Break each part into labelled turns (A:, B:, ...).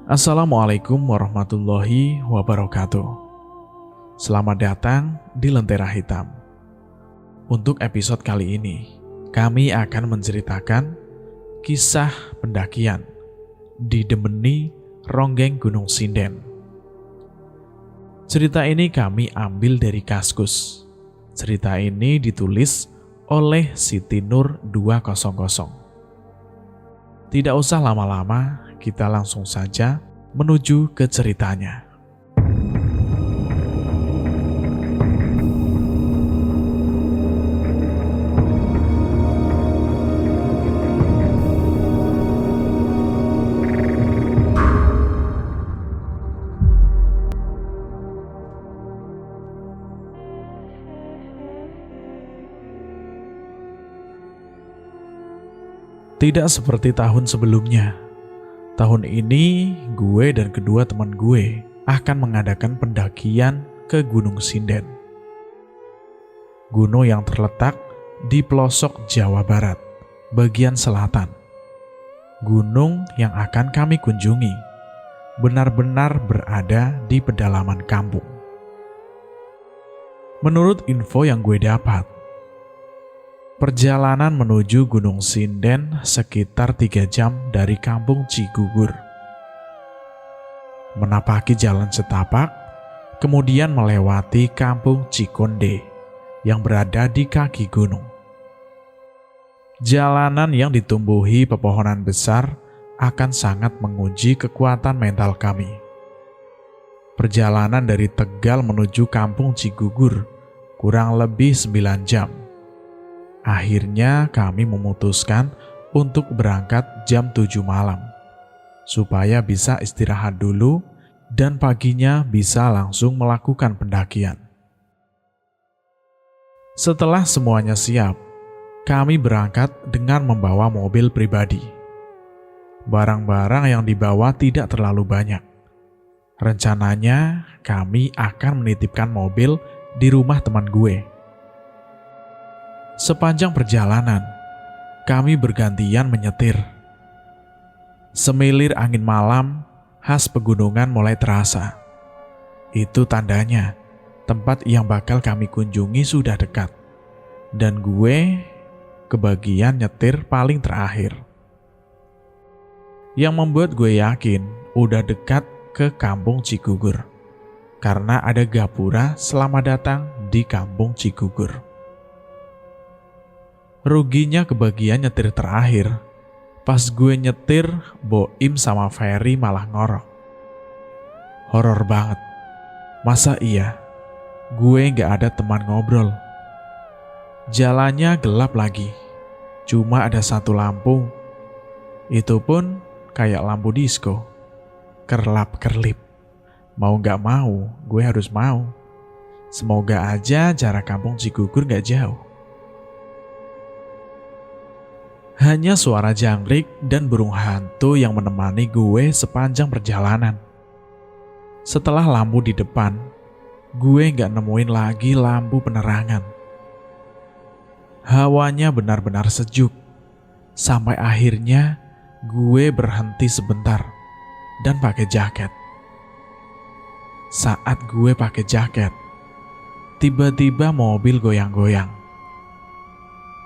A: Assalamualaikum warahmatullahi wabarakatuh. Selamat datang di Lentera Hitam. Untuk episode kali ini, kami akan menceritakan kisah pendakian di Demeni Ronggeng Gunung Sinden. Cerita ini kami ambil dari Kaskus. Cerita ini ditulis oleh Siti Nur 200. Tidak usah lama-lama, kita langsung saja menuju ke ceritanya. Tidak seperti tahun sebelumnya. Tahun ini, gue dan kedua teman gue akan mengadakan pendakian ke Gunung Sinden. Gunung yang terletak di pelosok Jawa Barat, bagian selatan. Gunung yang akan kami kunjungi benar-benar berada di pedalaman kampung. Menurut info yang gue dapat, perjalanan menuju Gunung Sinden sekitar 3 jam dari kampung Cigugur. Menapaki jalan setapak, kemudian melewati kampung Cikonde yang berada di kaki gunung. Jalanan yang ditumbuhi pepohonan besar akan sangat menguji kekuatan mental kami. Perjalanan dari Tegal menuju kampung Cigugur kurang lebih 9 jam. Akhirnya kami memutuskan untuk berangkat jam 7 malam, supaya bisa istirahat dulu dan paginya bisa langsung melakukan pendakian. Setelah semuanya siap, kami berangkat dengan membawa mobil pribadi. Barang-barang yang dibawa tidak terlalu banyak. Rencananya kami akan menitipkan mobil di rumah teman gue. Sepanjang perjalanan, kami bergantian menyetir. Semilir angin malam khas pegunungan mulai terasa. Itu tandanya tempat yang bakal kami kunjungi sudah dekat. Dan gue kebagian nyetir paling terakhir. Yang membuat gue yakin udah dekat ke kampung Cigugur. Karena ada gapura selamat datang di kampung Cigugur. Ruginya kebagian nyetir terakhir. Pas gue nyetir, Boim sama Ferry malah ngorok. Horor banget. Masa iya? Gue gak ada teman ngobrol. Jalannya gelap lagi. Cuma ada satu lampu. Itu pun kayak lampu disco. Kerlap-kerlip. Mau gak mau, gue harus mau. Semoga aja jarak kampung Cigugur gak jauh. Hanya suara jangkrik dan burung hantu yang menemani gue sepanjang perjalanan. Setelah lampu di depan, gue gak nemuin lagi lampu penerangan. Hawanya benar-benar sejuk. Sampai akhirnya gue berhenti sebentar dan pakai jaket. Saat gue pakai jaket, tiba-tiba mobil goyang-goyang.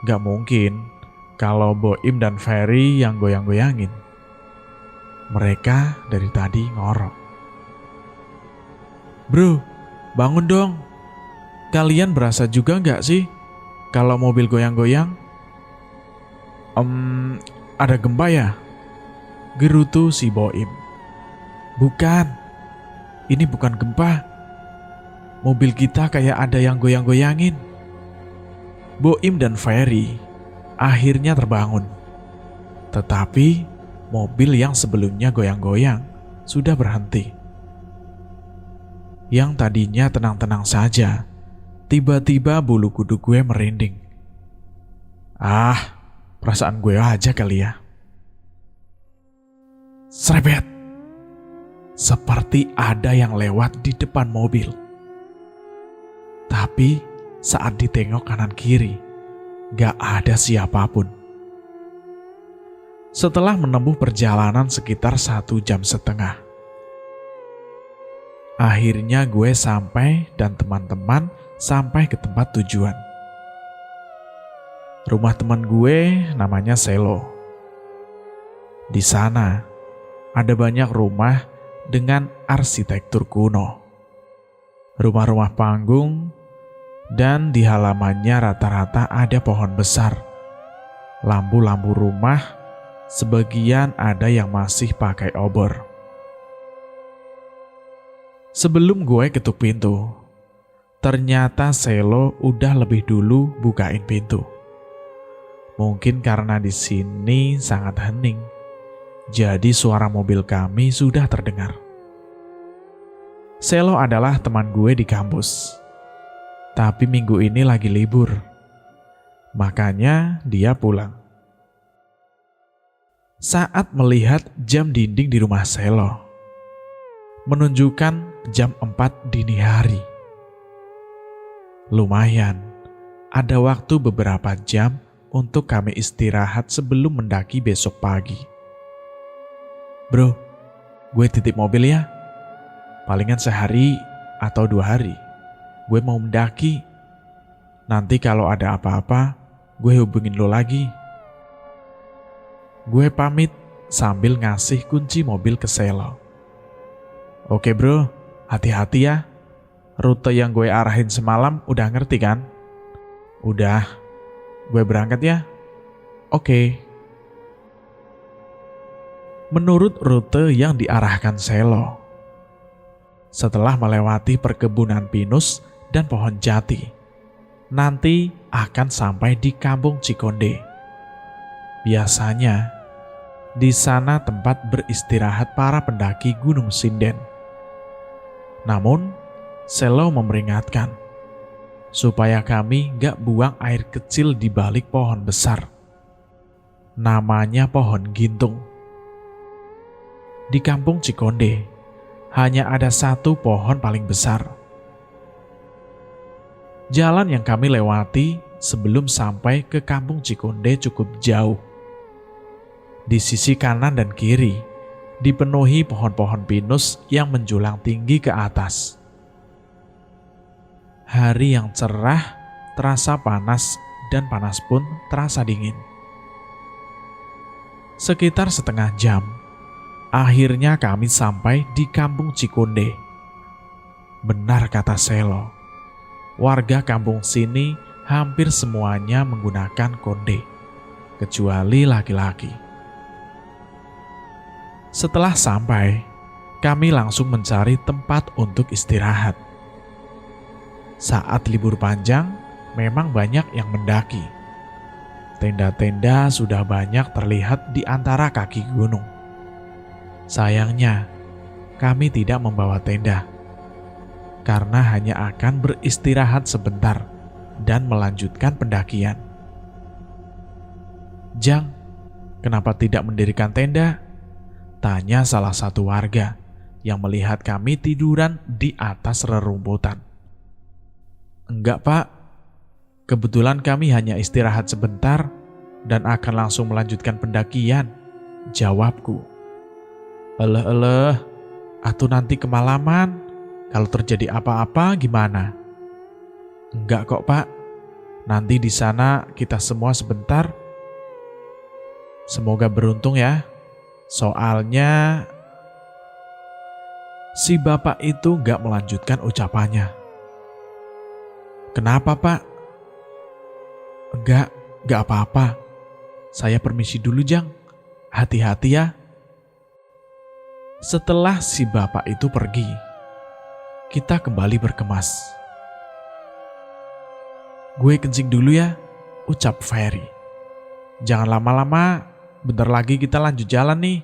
A: Gak mungkin kalau Boim dan Ferry yang goyang-goyangin. Mereka dari tadi ngorok. Bro, bangun dong. Kalian berasa juga gak sih kalau mobil goyang-goyang? Ada gempa ya? Gerutu si Boim. Bukan, ini bukan gempa. Mobil kita kayak ada yang goyang-goyangin. Boim dan Ferry akhirnya terbangun. Tetapi mobil yang sebelumnya goyang-goyang sudah berhenti. Yang tadinya tenang-tenang saja, tiba-tiba bulu kuduk gue merinding. Perasaan gue aja kali ya. Srebet. Seperti ada yang lewat di depan mobil. Tapi saat ditengok kanan kiri, gak ada siapapun. Setelah menempuh perjalanan sekitar 1,5 jam, Akhirnya gue sampai dan teman-teman sampai ke tempat tujuan. Rumah teman gue namanya Selo. Di sana ada banyak rumah dengan arsitektur kuno. Rumah-rumah panggung dan di halamannya rata-rata ada pohon besar. Lampu-lampu rumah sebagian ada yang masih pakai obor. Sebelum gue ketuk pintu, ternyata Selo udah lebih dulu bukain pintu. Mungkin karena di sini sangat hening, jadi suara mobil kami sudah terdengar. Selo adalah teman gue di kampus, tapi minggu ini lagi libur, makanya dia pulang. Saat melihat jam dinding di rumah Selo, menunjukkan jam 4 dini hari. Lumayan, ada waktu beberapa jam untuk kami istirahat sebelum mendaki besok pagi. Bro, gue titip mobil ya. Palingan sehari atau 2 hari. Gue mau mendaki. Nanti kalau ada apa-apa, gue hubungin lo lagi. Gue pamit sambil ngasih kunci mobil ke Selo. Oke bro, hati-hati ya. Rute yang gue arahin semalam udah ngerti kan? Udah, gue berangkat ya. Oke. Menurut rute yang diarahkan Selo, setelah melewati perkebunan pinus dan pohon jati, nanti akan sampai di Kampung Cikonde. Biasanya, di sana tempat beristirahat para pendaki Gunung Sinden. Namun, Selo memperingatkan supaya kami gak buang air kecil di balik pohon besar. Namanya pohon gintung. Di Kampung Cikonde, hanya ada 1 pohon paling besar. Jalan yang kami lewati sebelum sampai ke Kampung Cikonde cukup jauh. Di sisi kanan dan kiri dipenuhi pohon-pohon pinus yang menjulang tinggi ke atas. Hari yang cerah terasa panas dan panas pun terasa dingin. Sekitar setengah jam, akhirnya kami sampai di Kampung Cikonde. Benar kata Selo, warga kampung sini hampir semuanya menggunakan konde, kecuali laki-laki. Setelah sampai, kami langsung mencari tempat untuk istirahat. Saat libur panjang, memang banyak yang mendaki. Tenda-tenda sudah banyak terlihat di antara kaki gunung. Sayangnya, kami tidak membawa tenda, karena hanya akan beristirahat sebentar dan melanjutkan pendakian. Jang, kenapa tidak mendirikan tenda? Tanya salah satu warga yang melihat kami tiduran di atas rerumputan. Enggak pak, kebetulan kami hanya istirahat sebentar dan akan langsung melanjutkan pendakian, jawabku. Eleh, atuh nanti kemalaman, kalau terjadi apa-apa gimana? Enggak kok pak, nanti di sana kita semua sebentar. Semoga beruntung ya. Soalnya si bapak itu gak melanjutkan ucapannya. Kenapa pak? Gak apa-apa. Saya permisi dulu Jang. Hati-hati ya. Setelah si bapak itu pergi, kita kembali berkemas. Gue kencing dulu ya, ucap Ferry. Jangan lama-lama. Bentar lagi kita lanjut jalan nih.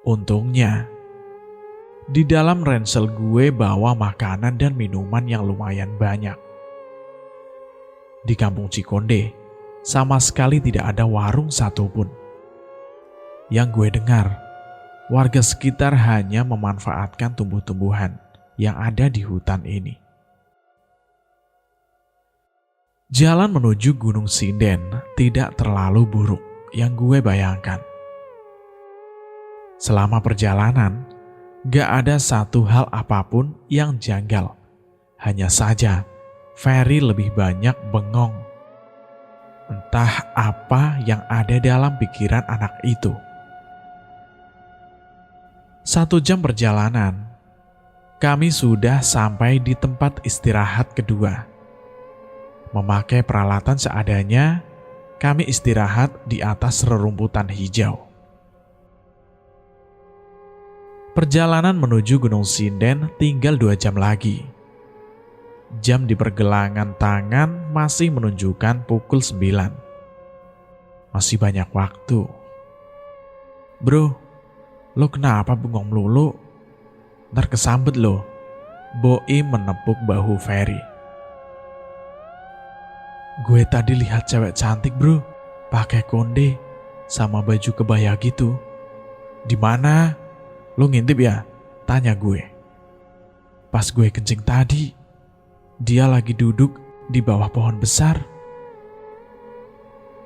A: Untungnya, di dalam ransel gue bawa makanan dan minuman yang lumayan banyak. Di Kampung Cikonde, sama sekali tidak ada warung satupun. Yang gue dengar, warga sekitar hanya memanfaatkan tumbuh-tumbuhan yang ada di hutan ini. Jalan menuju Gunung Sinden tidak terlalu buruk yang gue bayangkan. Selama perjalanan, Gak ada satu hal apapun yang janggal. Hanya saja, Ferry lebih banyak bengong. Entah apa yang ada dalam pikiran anak itu. 1 jam perjalanan, kami sudah sampai di tempat istirahat kedua. Memakai peralatan seadanya, kami istirahat di atas rerumputan hijau. Perjalanan menuju Gunung Sinden tinggal 2 jam lagi. Jam di pergelangan tangan masih menunjukkan pukul 9. Masih banyak waktu. Bro, lo kenapa bengong melulu? Ntar kesambet lo. Boim menepuk bahu Ferry. Gue tadi lihat cewek cantik bro, pakai konde sama baju kebaya gitu. Di mana? Lo ngintip ya? Tanya gue. Pas gue kencing tadi, dia lagi duduk di bawah pohon besar.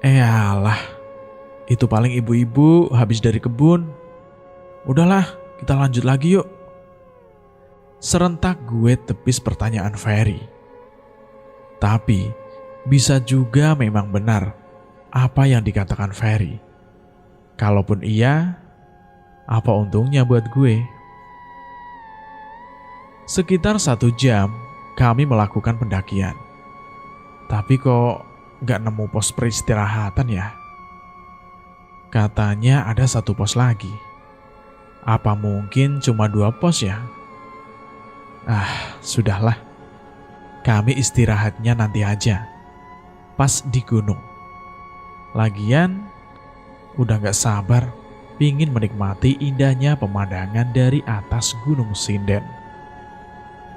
A: Alah, itu paling ibu-ibu habis dari kebun. Udahlah, kita lanjut lagi yuk. Serentak gue tepis pertanyaan Ferry. Tapi, bisa juga memang benar apa yang dikatakan Ferry. Kalaupun iya, apa untungnya buat gue? Sekitar 1 jam kami melakukan pendakian. Tapi kok gak nemu pos peristirahatan ya? Katanya ada 1 pos lagi. Apa mungkin cuma 2 pos ya? Sudahlah. Kami istirahatnya nanti aja. Pas di gunung. Lagian, udah gak sabar pingin menikmati indahnya pemandangan dari atas Gunung Sinden.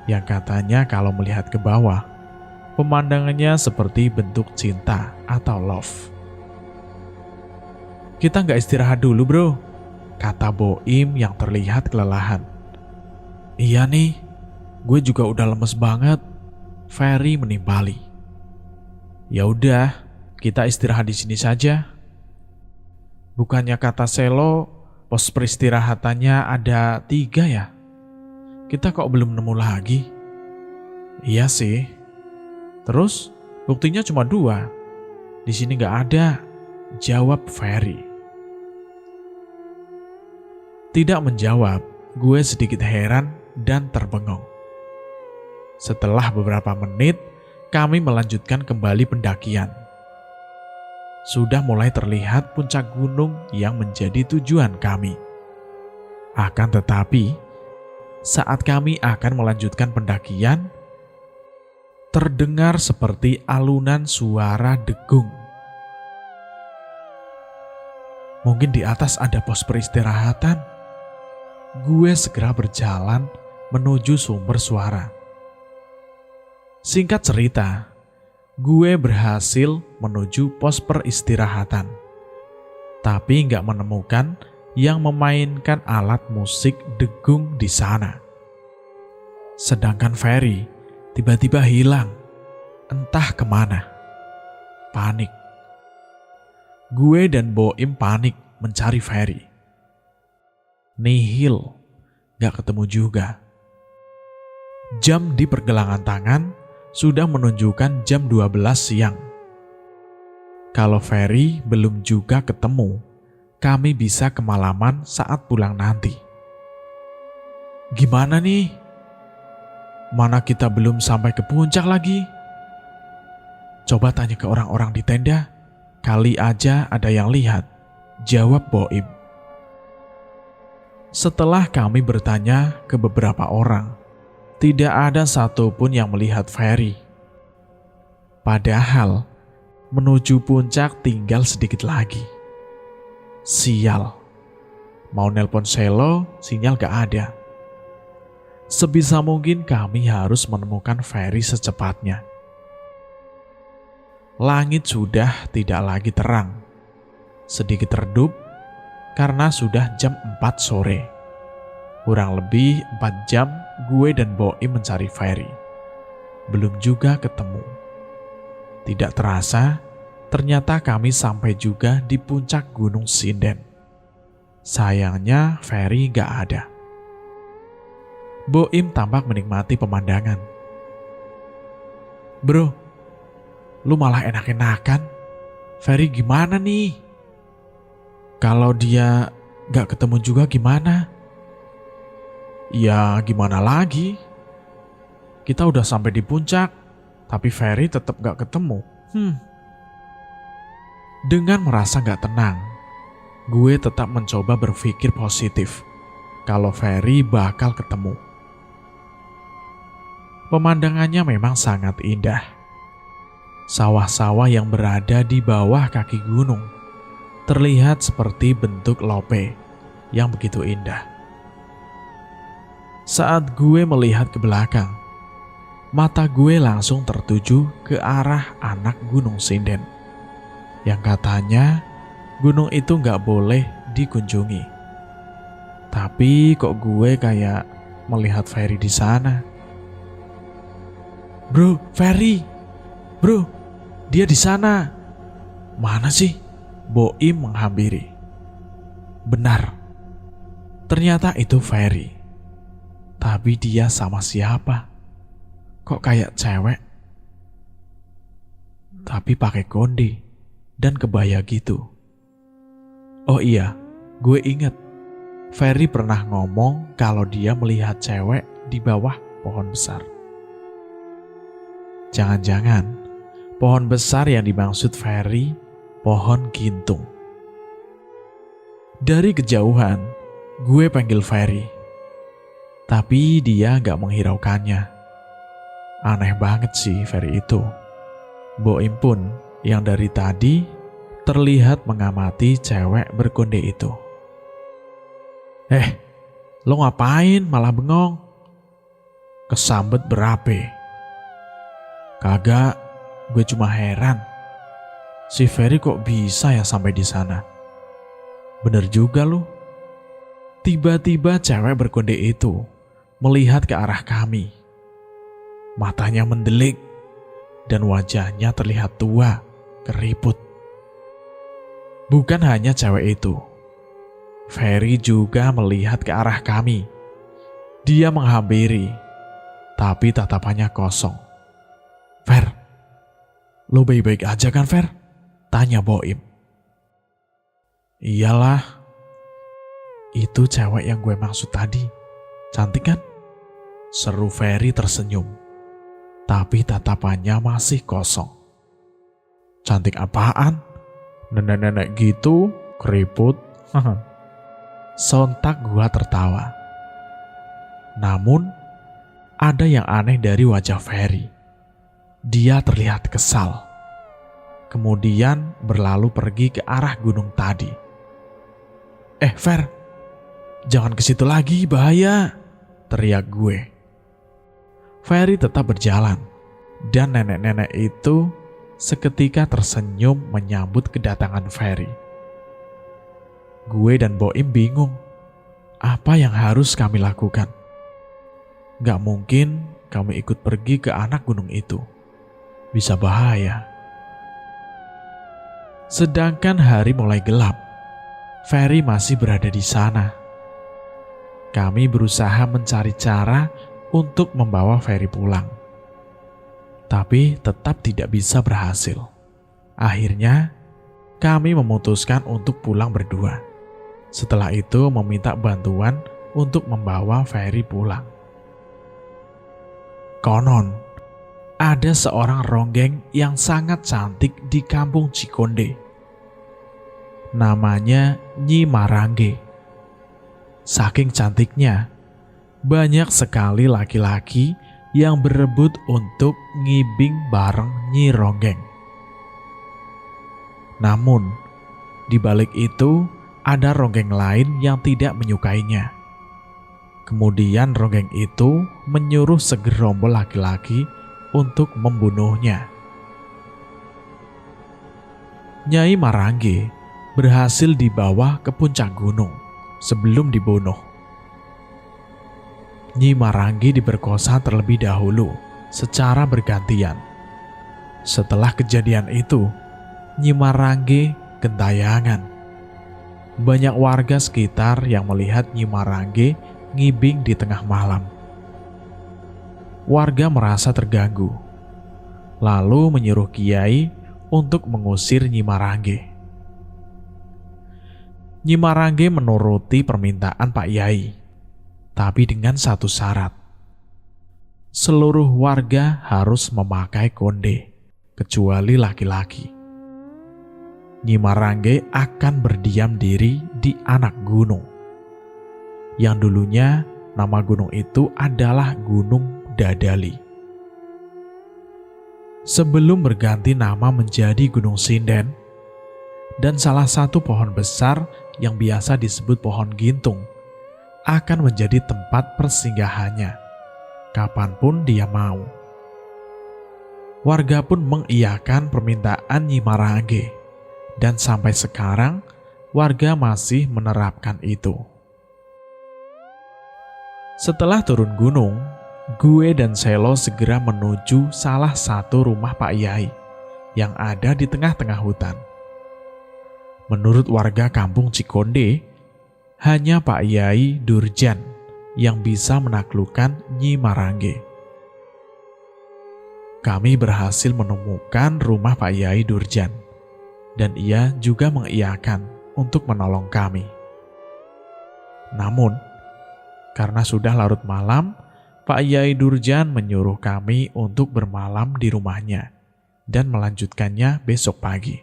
A: Yang katanya kalau melihat ke bawah, pemandangannya seperti bentuk cinta atau love. Kita nggak istirahat dulu bro, kata Boim yang terlihat kelelahan. Iya nih, gue juga udah lemes banget, Ferry menimpali. Ya udah, kita istirahat di sini saja. Bukannya kata Selo, pos peristirahatannya ada 3 ya? Kita kok belum nemu lagi? Iya sih. Terus buktinya cuma 2. Di sini nggak ada, jawab Ferry. Tidak menjawab, gue sedikit heran dan terbengong. Setelah beberapa menit, kami melanjutkan kembali pendakian. Sudah mulai terlihat puncak gunung yang menjadi tujuan kami. Akan tetapi, saat kami akan melanjutkan pendakian, terdengar seperti alunan suara degung. Mungkin di atas ada pos peristirahatan. Gue segera berjalan menuju sumber suara. Singkat cerita, gue berhasil menuju pos peristirahatan, tapi nggak menemukan yang memainkan alat musik degung di sana. Sedangkan Ferry tiba-tiba hilang, entah kemana. Panik. Gue dan Boim panik mencari Ferry. Nihil, nggak ketemu juga. Jam di pergelangan tangan sudah menunjukkan jam 12 siang. Kalau Ferry belum juga ketemu, kami bisa kemalaman saat pulang nanti. Gimana nih? Mana kita belum sampai ke puncak lagi? Coba tanya ke orang-orang di tenda, kali aja ada yang lihat, jawab Boim. Setelah kami bertanya ke beberapa orang, tidak ada satupun yang melihat Ferry. Padahal, menuju puncak tinggal sedikit lagi. Sial. Mau nelpon Selo, sinyal gak ada. Sebisa mungkin kami harus menemukan Ferry secepatnya. Langit sudah tidak lagi terang. Sedikit redup karena sudah jam 4 sore. Kurang lebih 4 jam gue dan Boim mencari Ferry. Belum juga ketemu. Tidak terasa, ternyata kami sampai juga di puncak Gunung Sinden. Sayangnya Ferry gak ada. Boim tampak menikmati pemandangan. Bro, lu malah enak-enakan. Ferry gimana nih? Kalau dia gak ketemu juga gimana? Ya gimana lagi? Kita udah sampai di puncak, tapi Ferry tetap gak ketemu. Dengan merasa gak tenang, gue tetap mencoba berpikir positif kalau Ferry bakal ketemu. Pemandangannya memang sangat indah. Sawah-sawah yang berada di bawah kaki gunung terlihat seperti bentuk lope yang begitu indah. Saat gue melihat ke belakang, mata gue langsung tertuju ke arah anak Gunung Sinden, yang katanya gunung itu gak boleh dikunjungi. Tapi kok gue kayak melihat Ferry di sana. Bro, Ferry! Bro, dia di sana. Mana sih? Boim menghampiri. Benar, ternyata itu Ferry. Tapi dia sama siapa? Kok kayak cewek? Tapi pakai konde dan kebaya gitu. Oh iya, gue inget. Ferry pernah ngomong kalau dia melihat cewek di bawah pohon besar. Jangan-jangan pohon besar yang dimaksud Ferry pohon gintung. Dari kejauhan, gue panggil Ferry. Tapi dia gak menghiraukannya. Aneh banget sih Ferry itu. Boim pun yang dari tadi terlihat mengamati cewek berkonde itu. Lo ngapain malah bengong? Kesambet berape? Kagak, gue cuma heran. Si Ferry kok bisa ya sampai di sana? Bener juga lo. Tiba-tiba cewek berkonde itu melihat ke arah kami. Matanya mendelik dan wajahnya terlihat tua, keriput. Bukan hanya cewek itu, Ferry juga melihat ke arah kami. Dia menghampiri, tapi tatapannya kosong. Fer, lo baik-baik aja kan Fer? Tanya Boim. Iyalah, itu cewek yang gue maksud tadi. Cantik kan? Seru Ferry tersenyum, tapi tatapannya masih kosong. Cantik apaan? Nenek-nenek gitu, keriput. Sontak gua tertawa. Namun, ada yang aneh dari wajah Ferry. Dia terlihat kesal. Kemudian berlalu pergi ke arah gunung tadi. Fer, jangan ke situ lagi, bahaya, teriak gue. Ferry tetap berjalan, dan nenek-nenek itu seketika tersenyum menyambut kedatangan Ferry. Gue dan Boim bingung, apa yang harus kami lakukan? Gak mungkin kami ikut pergi ke anak gunung itu. Bisa bahaya. Sedangkan hari mulai gelap, Ferry masih berada di sana. Kami berusaha mencari cara untuk membawa Ferry pulang. Tapi tetap tidak bisa berhasil. Akhirnya, kami memutuskan untuk pulang berdua. Setelah itu meminta bantuan untuk membawa Ferry pulang. Konon, ada seorang ronggeng yang sangat cantik di kampung Cikonde. Namanya Nyi Marangge. Saking cantiknya, banyak sekali laki-laki yang berebut untuk ngibing bareng Nyi Ronggeng. Namun, di balik itu ada ronggeng lain yang tidak menyukainya. Kemudian ronggeng itu menyuruh segerombol laki-laki untuk membunuhnya. Nyai Marangge berhasil dibawa ke puncak gunung sebelum dibunuh. Nyi Marangge diperkosa terlebih dahulu secara bergantian. Setelah kejadian itu, Nyi Marangge gentayangan. Banyak warga sekitar yang melihat Nyi Marangge ngibing di tengah malam warga merasa terganggu, lalu menyuruh Kiai untuk mengusir Nyi Marangge. Nyi Marangge menuruti permintaan Pak Yai, tapi dengan satu syarat. Seluruh warga harus memakai konde, kecuali laki-laki. Nyi Marangge akan berdiam diri di anak gunung, yang dulunya nama gunung itu adalah Gunung Dadali. Sebelum berganti nama menjadi Gunung Sinden, dan salah satu pohon besar yang biasa disebut pohon gintung akan menjadi tempat persinggahannya kapanpun dia mau. Warga pun mengiyakan permintaan Nyi Marangge, dan sampai sekarang warga masih menerapkan itu. Setelah turun gunung, gue dan Selo segera menuju salah satu rumah Pak Yai yang ada di tengah-tengah hutan. Menurut warga kampung Cikonde, hanya Pak Yai Durjan yang bisa menaklukkan Nyi Marangge. Kami berhasil menemukan rumah Pak Yai Durjan, dan ia juga mengiyakan untuk menolong kami. Namun, karena sudah larut malam, Pak Yai Durjan menyuruh kami untuk bermalam di rumahnya dan melanjutkannya besok pagi.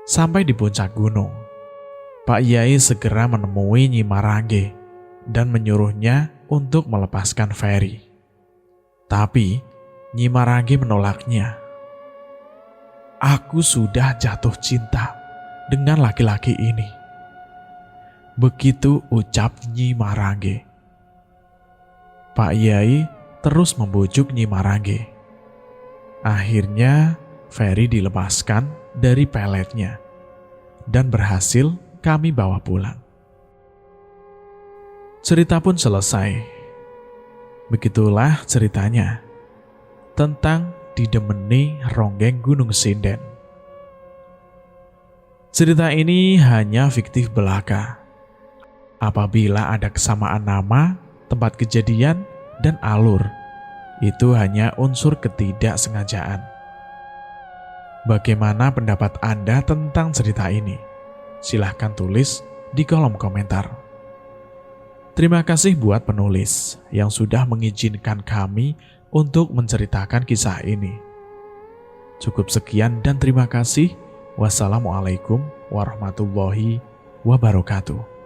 A: Sampai di puncak gunung, Pak Yai segera menemui Nyi Marangge dan menyuruhnya untuk melepaskan Ferry. Tapi Nyi Marangge menolaknya. "Aku sudah jatuh cinta dengan laki-laki ini," begitu ucap Nyi Marangge. Pak Yai terus membujuk Nyi Marangge. Akhirnya Ferry dilepaskan dari peletnya dan berhasil kami bawa pulang. Cerita pun selesai. Begitulah ceritanya tentang Didemeni Ronggeng Gunung Sinden. Cerita ini hanya fiktif belaka. Apabila ada kesamaan nama, tempat kejadian, dan alur, itu hanya unsur ketidaksengajaan. Bagaimana pendapat Anda tentang cerita ini? Silahkan tulis di kolom komentar. Terima kasih buat penulis yang sudah mengizinkan kami untuk menceritakan kisah ini. Cukup sekian dan terima kasih. Wassalamualaikum warahmatullahi wabarakatuh.